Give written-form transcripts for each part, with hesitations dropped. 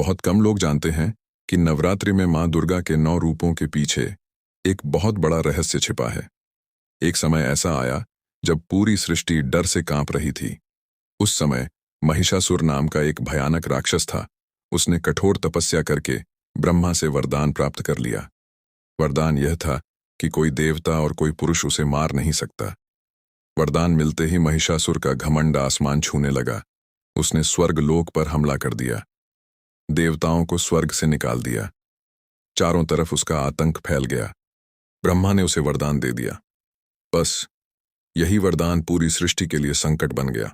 बहुत कम लोग जानते हैं कि नवरात्रि में मां दुर्गा के 9 रूपों के पीछे एक बहुत बड़ा रहस्य छिपा है। एक समय ऐसा आया जब पूरी सृष्टि डर से कांप रही थी। उस समय महिषासुर नाम का एक भयानक राक्षस था। उसने कठोर तपस्या करके ब्रह्मा से वरदान प्राप्त कर लिया। वरदान यह था कि कोई देवता और कोई पुरुष उसे मार नहीं सकता। वरदान मिलते ही महिषासुर का घमंड आसमान छूने लगा। उसने स्वर्ग लोक पर हमला कर दिया, देवताओं को स्वर्ग से निकाल दिया। चारों तरफ उसका आतंक फैल गया। ब्रह्मा ने उसे वरदान दे दिया। बस यही वरदान पूरी सृष्टि के लिए संकट बन गया।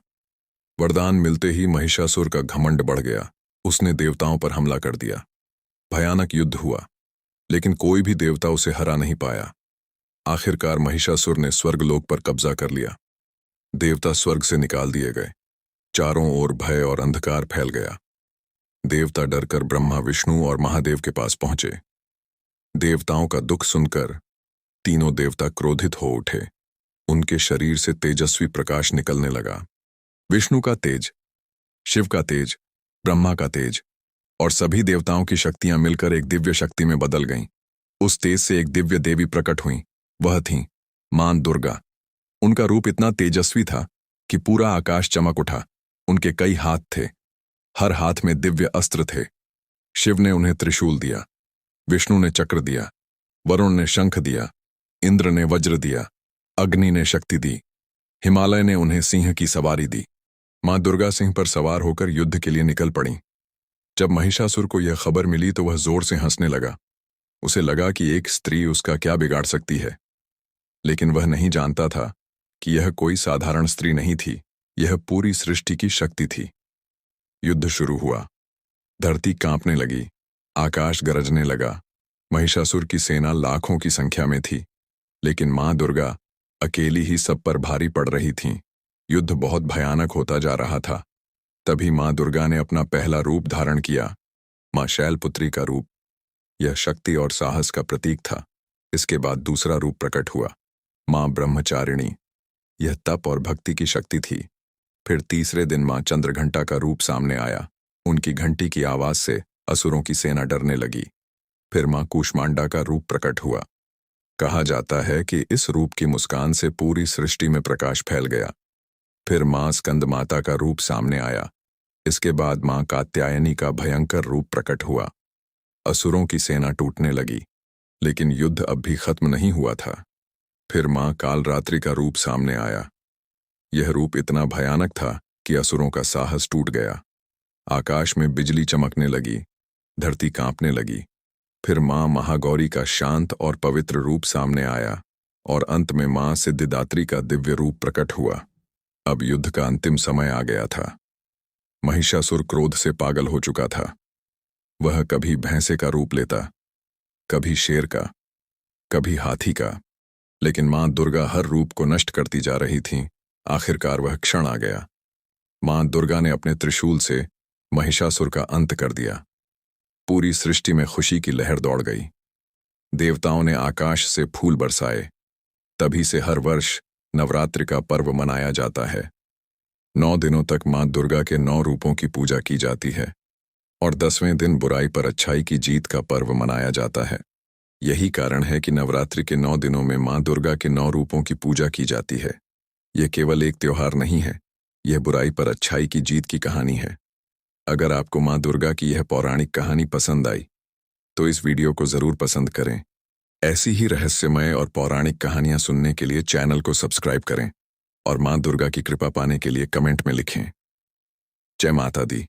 वरदान मिलते ही महिषासुर का घमंड बढ़ गया। उसने देवताओं पर हमला कर दिया। भयानक युद्ध हुआ, लेकिन कोई भी देवता उसे हरा नहीं पाया। आखिरकार महिषासुर ने स्वर्गलोक पर कब्जा कर लिया। देवता स्वर्ग से निकाल दिए गए। चारों ओर भय और अंधकार फैल गया। देवता डरकर ब्रह्मा, विष्णु और महादेव के पास पहुंचे। देवताओं का दुख सुनकर तीनों देवता क्रोधित हो उठे। उनके शरीर से तेजस्वी प्रकाश निकलने लगा। विष्णु का तेज, शिव का तेज, ब्रह्मा का तेज और सभी देवताओं की शक्तियां मिलकर एक दिव्य शक्ति में बदल गईं। उस तेज से एक दिव्य देवी प्रकट हुई। वह थीं मां दुर्गा। उनका रूप इतना तेजस्वी था कि पूरा आकाश चमक उठा। उनके कई हाथ थे, हर हाथ में दिव्य अस्त्र थे। शिव ने उन्हें त्रिशूल दिया, विष्णु ने चक्र दिया, वरुण ने शंख दिया, इंद्र ने वज्र दिया, अग्नि ने शक्ति दी, हिमालय ने उन्हें सिंह की सवारी दी। मां दुर्गा सिंह पर सवार होकर युद्ध के लिए निकल पड़ी। जब महिषासुर को यह खबर मिली तो वह जोर से हंसने लगा। उसे लगा कि एक स्त्री उसका क्या बिगाड़ सकती है, लेकिन वह नहीं जानता था कि यह कोई साधारण स्त्री नहीं थी। यह पूरी सृष्टि की शक्ति थी। युद्ध शुरू हुआ। धरती कांपने लगी, आकाश गरजने लगा। महिषासुर की सेना लाखों की संख्या में थी, लेकिन मां दुर्गा अकेली ही सब पर भारी पड़ रही थीं। युद्ध बहुत भयानक होता जा रहा था। तभी मां दुर्गा ने अपना पहला रूप धारण किया, मां शैलपुत्री का रूप। यह शक्ति और साहस का प्रतीक था। इसके बाद दूसरा रूप प्रकट हुआ, मां ब्रह्मचारिणी। यह तप और भक्ति की शक्ति थी। फिर तीसरे दिन मां चंद्रघंटा का रूप सामने आया। उनकी घंटी की आवाज से असुरों की सेना डरने लगी। फिर मां कूष्मांडा का रूप प्रकट हुआ। कहा जाता है कि इस रूप की मुस्कान से पूरी सृष्टि में प्रकाश फैल गया। फिर मां स्कंद माता का रूप सामने आया। इसके बाद मां कात्यायनी का भयंकर रूप प्रकट हुआ। असुरों की सेना टूटने लगी, लेकिन युद्ध अब भी खत्म नहीं हुआ था। फिर मां कालरात्रि का रूप सामने आया। यह रूप इतना भयानक था कि असुरों का साहस टूट गया। आकाश में बिजली चमकने लगी, धरती कांपने लगी। फिर मां महागौरी का शांत और पवित्र रूप सामने आया और अंत में मां सिद्धिदात्री का दिव्य रूप प्रकट हुआ। अब युद्ध का अंतिम समय आ गया था। महिषासुर क्रोध से पागल हो चुका था। वह कभी भैंसे का रूप लेता, कभी शेर का, कभी हाथी का, लेकिन मां दुर्गा हर रूप को नष्ट करती जा रही थी। आखिरकार वह क्षण आ गया। मां दुर्गा ने अपने त्रिशूल से महिषासुर का अंत कर दिया। पूरी सृष्टि में खुशी की लहर दौड़ गई। देवताओं ने आकाश से फूल बरसाए। तभी से हर वर्ष नवरात्रि का पर्व मनाया जाता है। 9 दिनों तक मां दुर्गा के 9 रूपों की पूजा की जाती है और 10वें दिन बुराई पर अच्छाई की जीत का पर्व मनाया जाता है। यही कारण है कि नवरात्रि के 9 दिनों में मां दुर्गा के 9 रूपों की पूजा की जाती है। यह केवल एक त्योहार नहीं है, यह बुराई पर अच्छाई की जीत की कहानी है। अगर आपको मां दुर्गा की यह पौराणिक कहानी पसंद आई, तो इस वीडियो को जरूर पसंद करें। ऐसी ही रहस्यमय और पौराणिक कहानियां सुनने के लिए चैनल को सब्सक्राइब करें और मां दुर्गा की कृपा पाने के लिए कमेंट में लिखें। जय माता दी।